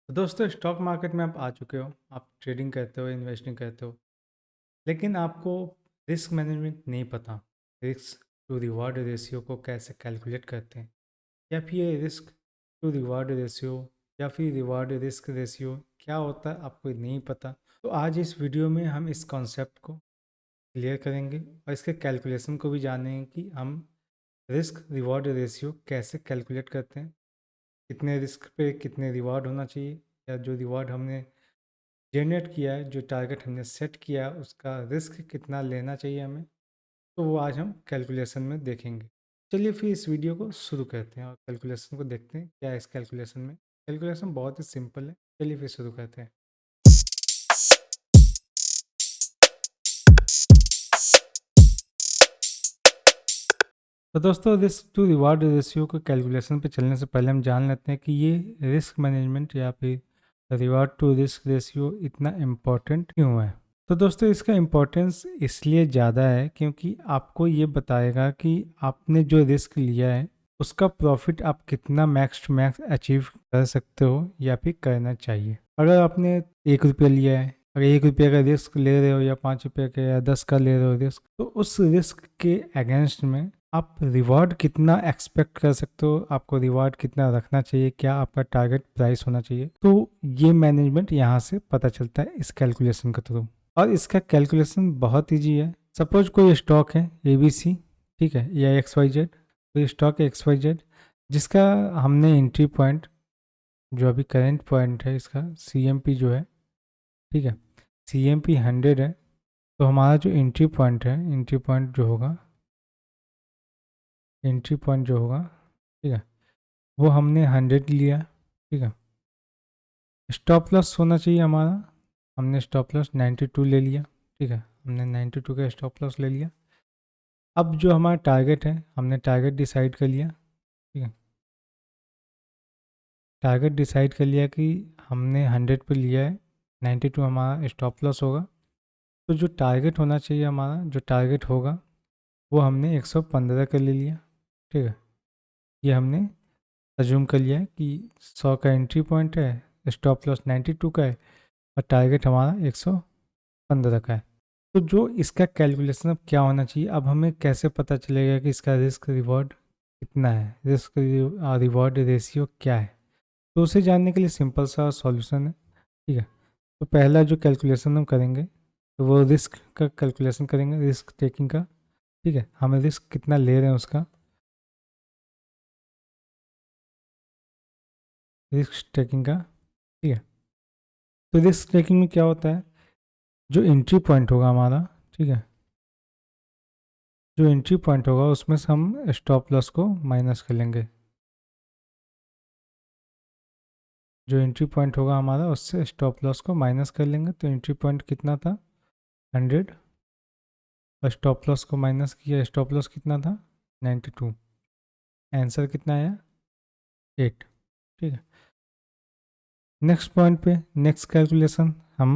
तो दोस्तों stock market में आप आ चुके हो। आप ट्रेडिंग करते हो, इन्वेस्टिंग करते हो, लेकिन आपको रिस्क मैनेजमेंट नहीं पता। रिस्क टू रिवॉर्ड रेशियो को कैसे कैलकुलेट करते हैं, या फिर ये रिस्क टू रिवॉर्ड रेशियो या फिर रिवॉर्ड रिस्क रेशियो क्या होता है आपको नहीं पता। तो आज इस वीडियो में हम इस कॉन्सेप्ट को क्लियर करेंगे और इसके कैलकुलेशन को भी जानेंगे कि हम रिस्क रिवॉर्ड रेशियो कैसे कैलकुलेट करते हैं, कितने रिस्क पे कितने रिवॉर्ड होना चाहिए, या जो रिवॉर्ड हमने जनरेट किया है, जो टारगेट हमने सेट किया है, उसका रिस्क कितना लेना चाहिए हमें। तो वो आज हम कैलकुलेशन में देखेंगे। चलिए फिर इस वीडियो को शुरू करते हैं और कैलकुलेशन को देखते हैं क्या है इस कैलकुलेशन में। कैलकुलेशन बहुत ही सिंपल है। चलिए फिर शुरू करते हैं। तो दोस्तों रिस्क टू रिवार्ड रेशियो को कैलकुलेशन पे चलने से पहले हम जान लेते हैं कि ये रिस्क मैनेजमेंट या फिर रिवार्ड टू रिस्क रेशियो इतना इम्पोर्टेंट क्यों है। तो दोस्तों इसका इम्पोर्टेंस इसलिए ज़्यादा है क्योंकि आपको ये बताएगा कि आपने जो रिस्क लिया है उसका प्रॉफिट आप कितना मैक्स टू मैक्स अचीव कर सकते हो या फिर करना चाहिए। अगर आपने 1 रुपया लिया है, अगर 1 रुपये का रिस्क ले रहे हो या 5 रुपये का या 10 का ले रहे हो रिस्क, तो उस रिस्क के अगेंस्ट में आप रिवॉर्ड कितना एक्सपेक्ट कर सकते हो, आपको रिवॉर्ड कितना रखना चाहिए, क्या आपका टारगेट प्राइस होना चाहिए। तो ये मैनेजमेंट यहाँ से पता चलता है इस कैलकुलेशन के थ्रू। और इसका कैलकुलेशन बहुत ईजी है। सपोज कोई स्टॉक है ABC, ठीक है, या XYZ। तो ये स्टॉक है XYZ जिसका हमने एंट्री पॉइंट, जो अभी करेंट पॉइंट है इसका CMP जो है, ठीक है, CMP 100 है। तो हमारा जो एंट्री पॉइंट है, एंट्री पॉइंट जो होगा, एंट्री पॉइंट जो होगा, ठीक है, वो हमने 100 लिया, ठीक है। स्टॉप लॉस होना चाहिए हमारा, हमने स्टॉप लॉस 92 ले लिया, ठीक है, हमने 92 का स्टॉप लॉस ले लिया। अब जो हमारा टारगेट है, हमने टारगेट डिसाइड कर लिया, ठीक है, टारगेट डिसाइड कर लिया कि हमने 100 पे लिया है, 92 हमारा स्टॉप लॉस होगा। तो जो टारगेट होना चाहिए हमारा, जो टारगेट होगा वो हमने 115 का ले लिया, ठीक है। ये हमने अज्यूम कर लिया है कि 100 का एंट्री पॉइंट है, स्टॉप लॉस 92 का है और टारगेट हमारा 115 का है। तो जो इसका कैलकुलेशन अब क्या होना चाहिए, अब हमें कैसे पता चलेगा कि इसका रिस्क रिवॉर्ड कितना है, रिस्क रिवॉर्ड रेशियो क्या है। तो उसे जानने के लिए सिंपल सा सॉल्यूशन है, ठीक है। तो पहला जो कैलकुलेशन हम करेंगे तो वो रिस्क का कैलकुलेशन करेंगे, रिस्क टेकिंग का, ठीक है। हमें रिस्क कितना ले रहे हैं उसका, रिस्क टेकिंग का, ठीक है। तो रिस्क टेकिंग में क्या होता है, जो एंट्री पॉइंट होगा हमारा, ठीक है, जो एंट्री पॉइंट होगा उसमें से हम स्टॉप लॉस को माइनस कर लेंगे। जो एंट्री पॉइंट होगा हमारा उससे स्टॉप लॉस को माइनस कर लेंगे। तो एंट्री पॉइंट कितना था, 100, और स्टॉप लॉस को माइनस किया, स्टॉप लॉस कितना था, 92। आंसर कितना आया, 8, ठीक है। नेक्स्ट पॉइंट पे नेक्स्ट कैलकुलेशन हम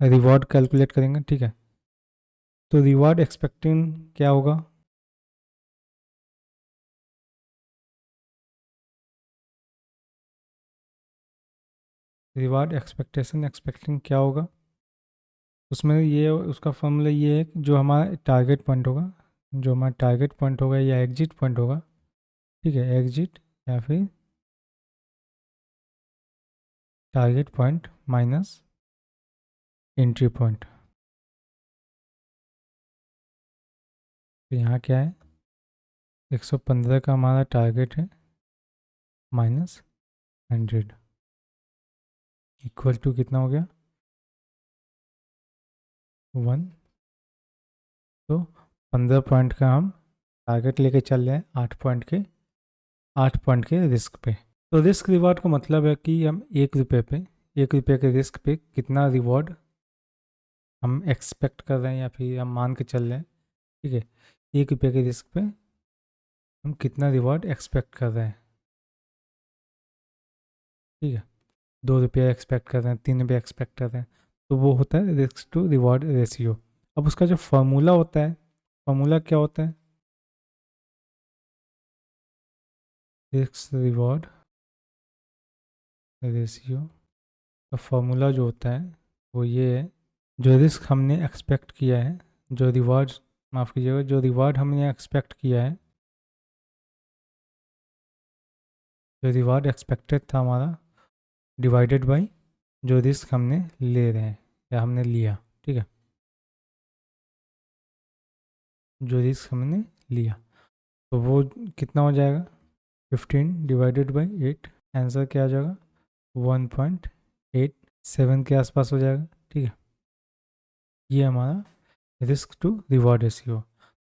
रिवॉर्ड कैलकुलेट करेंगे, ठीक है। तो रिवॉर्ड एक्सपेक्टिंग क्या होगा, रिवॉर्ड एक्सपेक्टेशन एक्सपेक्टिंग क्या होगा, उसमें ये उसका फॉर्मूला ये है कि जो हमारा टारगेट पॉइंट होगा, जो हमारा टारगेट पॉइंट होगा या एग्जिट पॉइंट होगा, ठीक है, एग्जिट या फिर target point minus entry point. तो यहाँ क्या है, 115 का हमारा टारगेट है माइनस 100 इक्वल टू कितना हो गया, 1। तो 15 पॉइंट का हम टारगेट लेके चल रहे हैं 8 पॉइंट के रिस्क पे। तो रिस्क रिवॉर्ड का मतलब है कि हम 1 रुपये पे, 1 रुपये के रिस्क पे कितना रिवॉर्ड हम एक्सपेक्ट कर रहे हैं या फिर हम मान के चल रहे हैं, ठीक है। 1 रुपये के रिस्क पे हम कितना रिवॉर्ड एक्सपेक्ट कर रहे हैं, ठीक है। 2 रुपये एक्सपेक्ट कर रहे हैं, 3 रुपये एक्सपेक्ट कर रहे हैं। तो वो होता है रिस्क टू रिवॉर्ड रेशियो। अब उसका जो फार्मूला होता है, फार्मूला क्या होता है, रिस्क रिवॉर्ड रेशियो तो फॉर्मूला जो होता है वो ये है, जो रिस्क हमने एक्सपेक्ट किया है, जो रिवार्ड, माफ़ कीजिएगा, जो रिवार्ड हमने एक्सपेक्ट किया है, जो रिवार्ड एक्सपेक्टेड था हमारा, डिवाइडेड बाई जो रिस्क हमने ले रहे हैं या हमने लिया, ठीक है, जो रिस्क हमने लिया, तो वो कितना हो जाएगा, 15 डिवाइडेड बाई 8, आंसर क्या आ जाएगा, 1.87 के आसपास हो जाएगा, ठीक है। ये हमारा रिस्क टू रिवॉर्ड रेशियो।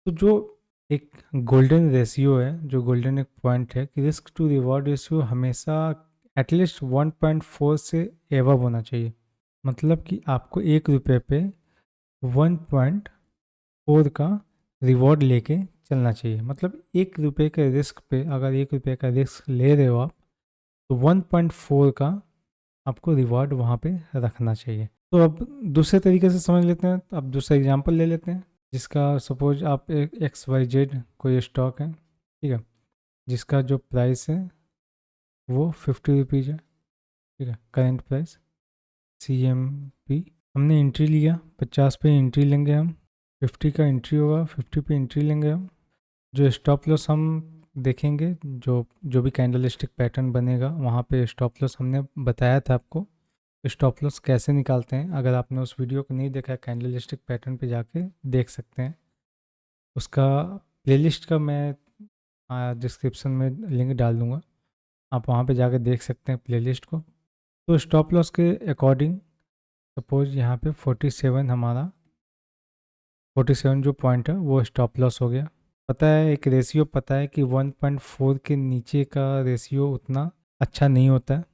तो जो एक गोल्डन रेशियो है, जो गोल्डन एक पॉइंट है कि रिस्क टू रिवॉर्ड रेशियो हमेशा एटलीस्ट 1.4 से एवब होना चाहिए। मतलब कि आपको 1 रुपये पे 1.4 का रिवॉर्ड लेके चलना चाहिए। मतलब 1 रुपये के रिस्क पे, अगर 1 रुपये का रिस्क ले रहे हो आप, तो 1.4 का आपको रिवॉर्ड वहाँ पे रखना चाहिए। तो अब दूसरे तरीके से समझ लेते हैं। तो अब दूसरा एग्जांपल ले लेते हैं, जिसका सपोज आप एक XYZ कोई स्टॉक है, ठीक है, जिसका जो प्राइस है वो 50 रुपीज़ है, ठीक है, करेंट प्राइस CMP। हमने एंट्री लिया 50 पे, एंट्री लेंगे हम, 50 का एंट्री होगा, 50 पे एंट्री लेंगे हम। जो स्टॉप लॉस हम देखेंगे, जो जो भी कैंडलस्टिक पैटर्न बनेगा वहाँ पे स्टॉप लॉस हमने बताया था आपको। स्टॉप लॉस कैसे निकालते हैं, अगर आपने उस वीडियो को नहीं देखा है, कैंडलस्टिक पैटर्न पे जाके देख सकते हैं। उसका प्लेलिस्ट का मैं डिस्क्रिप्शन में लिंक डाल दूँगा, आप वहाँ पे जाके देख सकते हैं प्लेलिस्ट को। तो स्टॉप लॉस के अकॉर्डिंग सपोज यहाँ पे 47 हमारा 47 जो पॉइंट है वो स्टॉप लॉस हो गया। पता है एक रेशियो पता है कि 1.4 के नीचे का रेशियो उतना अच्छा नहीं होता है,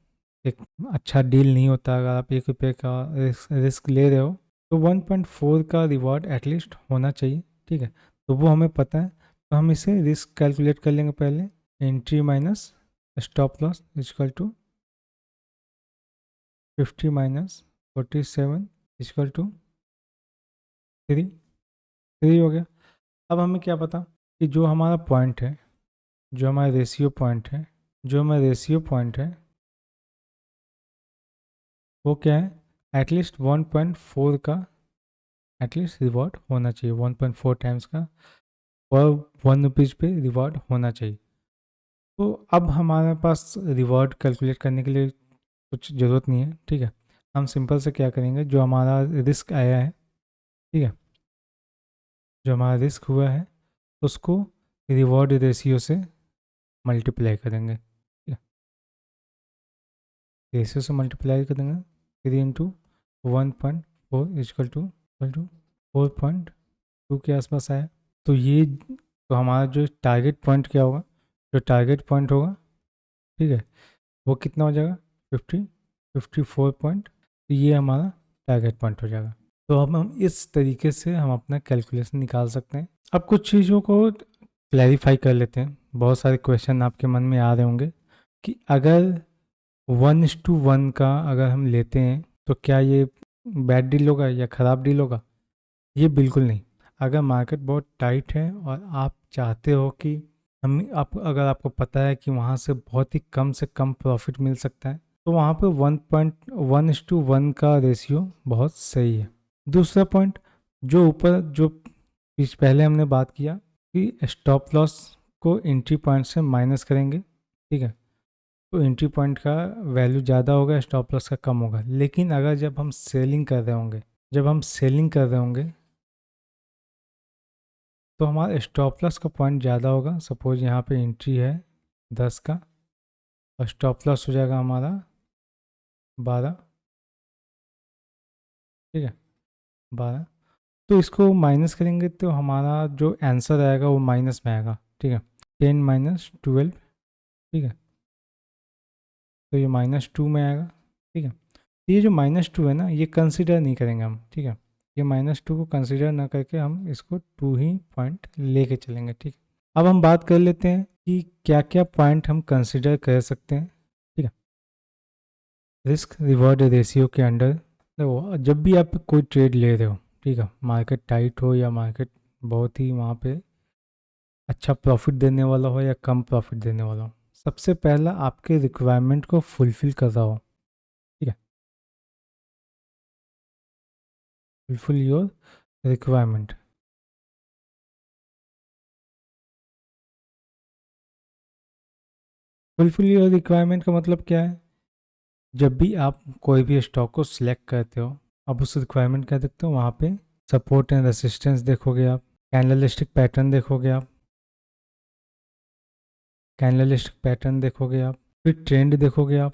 एक अच्छा डील नहीं होता। अगर आप 1 रुपये का रिस्क ले रहे हो तो 1.4 का रिवॉर्ड एटलीस्ट होना चाहिए, ठीक है। तो वो हमें पता है, तो हम इसे रिस्क कैलकुलेट कर लेंगे पहले। Entry minus stop loss equal to 50 minus 47 equal to 3 हो गया। अब हमें क्या पता कि जो हमारा पॉइंट है, जो हमारा रेशियो पॉइंट है, जो हमारा रेशियो पॉइंट है वो क्या है, एटलीस्ट 1.4 का एटलीस्ट रिवॉर्ड होना चाहिए, 1.4 टाइम्स का पर 1 रुपीज़ पे रिवॉर्ड होना चाहिए। तो अब हमारे पास रिवॉर्ड कैलकुलेट करने के लिए कुछ ज़रूरत नहीं है, ठीक है। हम सिंपल से क्या करेंगे, जो हमारा रिस्क आया है, ठीक है, जो हमारा रिस्क हुआ है उसको रिवॉर्ड रेशियो से मल्टीप्लाई करेंगे, ठीक है, रेशियो से मल्टीप्लाई करेंगे। 3 × 1.4 इक्वल टू 4.2 के आसपास आया। तो ये तो हमारा जो टारगेट पॉइंट क्या होगा, जो टारगेट पॉइंट होगा, ठीक है, वो कितना हो जाएगा, 54 पॉइंट। तो ये हमारा टारगेट पॉइंट हो जाएगा। तो अब हम इस तरीके से हम अपना कैलकुलेशन निकाल सकते हैं। अब कुछ चीज़ों को क्लैरिफाई कर लेते हैं। बहुत सारे क्वेश्चन आपके मन में आ रहे होंगे कि अगर 1:1 का अगर हम लेते हैं तो क्या ये बैड डील होगा या ख़राब डील होगा। ये बिल्कुल नहीं। अगर मार्केट बहुत टाइट है और आप चाहते हो कि हम आप अगर आपको पता है कि वहाँ से बहुत ही कम से कम प्रॉफिट मिल सकता है, तो वहाँ पे 1.1:1 का रेशियो बहुत सही है। दूसरा पॉइंट, जो ऊपर जो पहले हमने बात किया कि स्टॉप लॉस को एंट्री पॉइंट से माइनस करेंगे, ठीक है, तो एंट्री पॉइंट का वैल्यू ज़्यादा होगा, स्टॉप लॉस का कम होगा। लेकिन अगर जब हम सेलिंग कर रहे होंगे, जब हम सेलिंग कर रहे होंगे तो हमारा स्टॉप लॉस का पॉइंट ज़्यादा होगा। सपोज यहाँ पे एंट्री है 10 का और स्टॉप लॉस हो जाएगा हमारा 12, ठीक है, 12। तो इसको माइनस करेंगे तो हमारा जो आंसर आएगा वो माइनस में आएगा, ठीक है, 10 माइनस 12, ठीक है, तो ये -2 में आएगा, ठीक है। तो ये जो -2 है ना, ये कंसिडर नहीं करेंगे हम, ठीक है, ये -2 को कंसिडर ना करके हम इसको 2 ही पॉइंट लेके चलेंगे, ठीक है। अब हम बात कर लेते हैं कि क्या क्या पॉइंट हम कंसिडर कर सकते हैं, ठीक है, रिस्क रिवॉर्ड रेशियो के अंडर। देखो, जब भी आप कोई ट्रेड ले रहे हो, ठीक है, मार्केट टाइट हो या मार्केट बहुत ही वहाँ पे अच्छा प्रॉफिट देने वाला हो या कम प्रॉफिट देने वाला हो, सबसे पहला आपके रिक्वायरमेंट को फुलफिल कर रहा हो, ठीक है, fulfil your requirement. Fulfil your requirement का मतलब क्या है? जब भी आप कोई भी स्टॉक को सिलेक्ट करते हो, आप उस रिक्वायरमेंट क्या देखते हो, वहाँ पे सपोर्ट एंड रेसिस्टेंस देखोगे आप, कैंडलस्टिक पैटर्न देखोगे आप, कैंडलस्टिक पैटर्न देखोगे आप, फिर ट्रेंड देखोगे आप।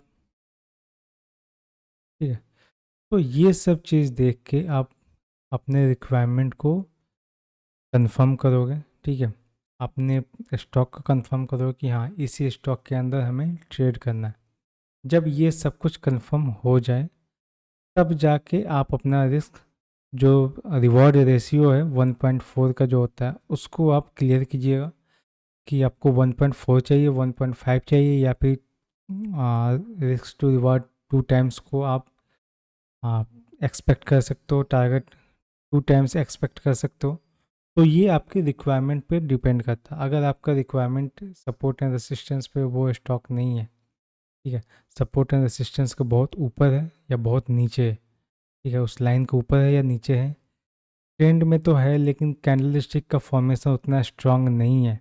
ठीक है, तो ये सब चीज़ देख के आप अपने रिक्वायरमेंट को कंफर्म करोगे। ठीक है, अपने स्टॉक को कंफर्म करोगे कि हाँ इसी स्टॉक के अंदर हमें ट्रेड करना है। जब ये सब कुछ कंफर्म हो जाए तब जाके आप अपना रिस्क, जो रिवॉर्ड रेशियो है 1.4 का जो होता है, उसको आप क्लियर कीजिएगा कि आपको 1.4 चाहिए, 1.5 चाहिए, या फिर रिस्क टू रिवॉर्ड 2 टाइम्स को आप एक्सपेक्ट कर सकते हो, टारगेट 2 टाइम्स एक्सपेक्ट कर सकते हो। तो ये आपके रिक्वायरमेंट पे डिपेंड करता है। अगर आपका रिक्वायरमेंट सपोर्ट एंड रेसिस्टेंस पे वो स्टॉक नहीं है, ठीक है, सपोर्ट एंड रेसिस्टेंस के बहुत ऊपर है या बहुत नीचे है, ठीक है, उस लाइन के ऊपर है या नीचे है, ट्रेंड में तो है लेकिन कैंडल स्टिक का फॉर्मेशन उतना स्ट्रांग नहीं है,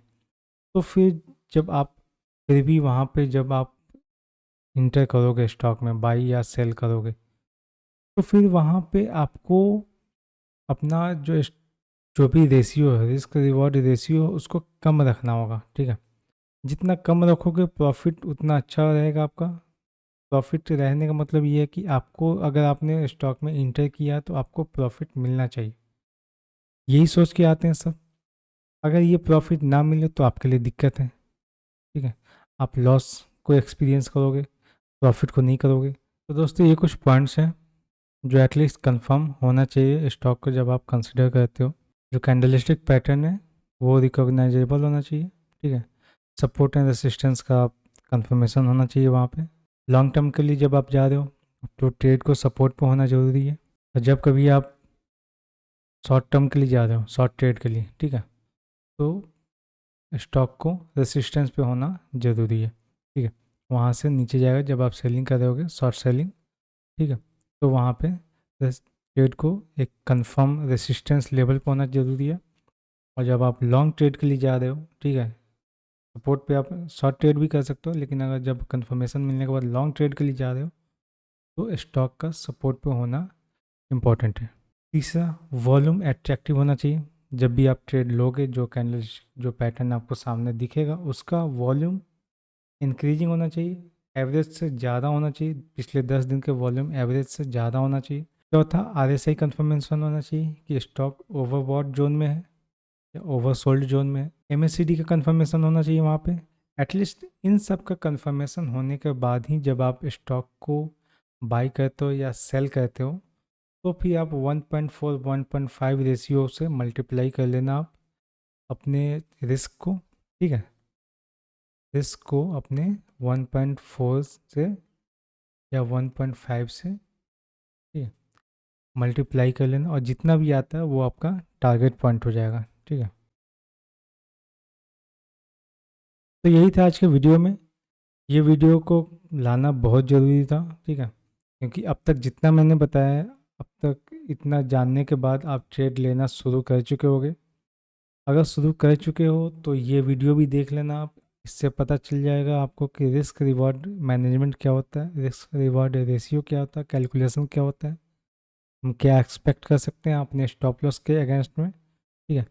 तो फिर जब आप फिर भी वहाँ पे जब आप इंटर करोगे स्टॉक में, बाई या सेल करोगे, तो फिर वहाँ पे आपको अपना जो भी रेशियो है, रिस्क रिवॉर्ड रेशियो, उसको कम रखना होगा। ठीक है, जितना कम रखोगे प्रॉफिट उतना अच्छा रहेगा आपका। प्रॉफिट रहने का मतलब ये है कि आपको, अगर आपने स्टॉक में इंटर किया तो आपको प्रॉफिट मिलना चाहिए, यही सोच के आते हैं सब। अगर ये प्रॉफिट ना मिले तो आपके लिए दिक्कत है। ठीक है, आप लॉस को एक्सपीरियंस करोगे, प्रॉफिट को नहीं करोगे। तो दोस्तों ये कुछ पॉइंट्स हैं जो एटलीस्ट कंफर्म होना चाहिए स्टॉक को जब आप कंसिडर करते हो। जो कैंडलिस्टिक पैटर्न है वो रिकॉग्नाइजेबल होना चाहिए। ठीक है, सपोर्ट एंड रेसिस्टेंस का कंफर्मेशन होना चाहिए वहाँ पे। लॉन्ग टर्म के लिए जब आप जा रहे हो तो ट्रेड को सपोर्ट पे होना ज़रूरी है। और जब कभी आप शॉर्ट टर्म के लिए जा रहे हो, शॉर्ट ट्रेड के लिए, ठीक है, तो स्टॉक को रेसिस्टेंस पे होना ज़रूरी है। ठीक है, वहाँ से नीचे जाएगा जब आप सेलिंग कर रहे होगे, शॉर्ट सेलिंग। ठीक है, तो वहाँ पे ट्रेड को एक कंफर्म रेसिस्टेंस लेवल पे होना ज़रूरी है। और जब आप लॉन्ग ट्रेड के लिए जा रहे हो, ठीक है, सपोर्ट पे आप शॉर्ट ट्रेड भी कर सकते हो, लेकिन अगर जब कंफर्मेशन मिलने के बाद लॉन्ग ट्रेड के लिए जा रहे हो तो स्टॉक का सपोर्ट पे होना इम्पॉर्टेंट है। तीसरा, वॉल्यूम एट्रैक्टिव होना चाहिए। जब भी आप ट्रेड लोगे, जो कैंडल जो पैटर्न आपको सामने दिखेगा उसका वॉल्यूम इंक्रीजिंग होना चाहिए, एवरेज से ज़्यादा होना चाहिए, पिछले 10 दिन के वॉल्यूम एवरेज से ज़्यादा होना चाहिए। चौथा, RSI कंफर्मेशन होना चाहिए कि स्टॉक ओवरबॉट जोन में है या ओवरसोल्ड जोन में है। MACD का कंफर्मेशन होना चाहिए वहाँ पे। एटलीस्ट इन सब का कंफर्मेशन होने के बाद ही जब आप स्टॉक को बाई करते हो या सेल करते हो, तो फिर आप 1.4 1.5 रेशियो से मल्टीप्लाई कर लेना आप अपने रिस्क को। ठीक है, रिस्क को अपने 1.4 से या 1.5 से, ठीक है, मल्टीप्लाई कर लेना, और जितना भी आता है वो आपका टारगेट पॉइंट हो जाएगा। ठीक है, तो यही था आज के वीडियो में। ये वीडियो को लाना बहुत ज़रूरी था। ठीक है, क्योंकि अब तक जितना मैंने बताया है, अब तक इतना जानने के बाद आप ट्रेड लेना शुरू कर चुके होगे। अगर शुरू कर चुके हो तो ये वीडियो भी देख लेना आप, इससे पता चल जाएगा आपको कि रिस्क रिवॉर्ड मैनेजमेंट क्या होता है, रिस्क रिवॉर्ड रेशियो क्या होता है, कैलकुलेशन क्या होता है, हम क्या एक्सपेक्ट कर सकते हैं अपने स्टॉप लॉस के अगेंस्ट में। ठीक है,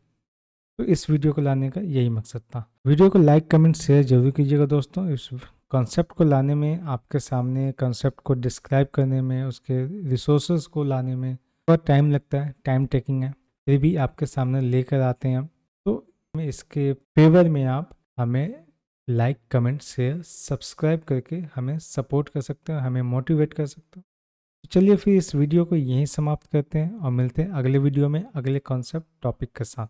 तो इस वीडियो को लाने का यही मकसद था। वीडियो को लाइक कमेंट शेयर जरूर कीजिएगा दोस्तों। इस कॉन्सेप्ट को लाने में, आपके सामने कॉन्सेप्ट को डिस्क्राइब करने में, उसके रिसोर्सेज को लाने में बहुत टाइम लगता है, टाइम टेकिंग है, फिर भी आपके सामने लेकर आते हैं हम। तो हमें इसके फेवर में आप हमें लाइक कमेंट शेयर सब्सक्राइब करके हमें सपोर्ट कर सकते हो, हमें मोटिवेट कर सकते हो। तो चलिए फिर इस वीडियो को यहीं समाप्त करते हैं और मिलते हैं अगले वीडियो में अगले कॉन्सेप्ट टॉपिक के साथ।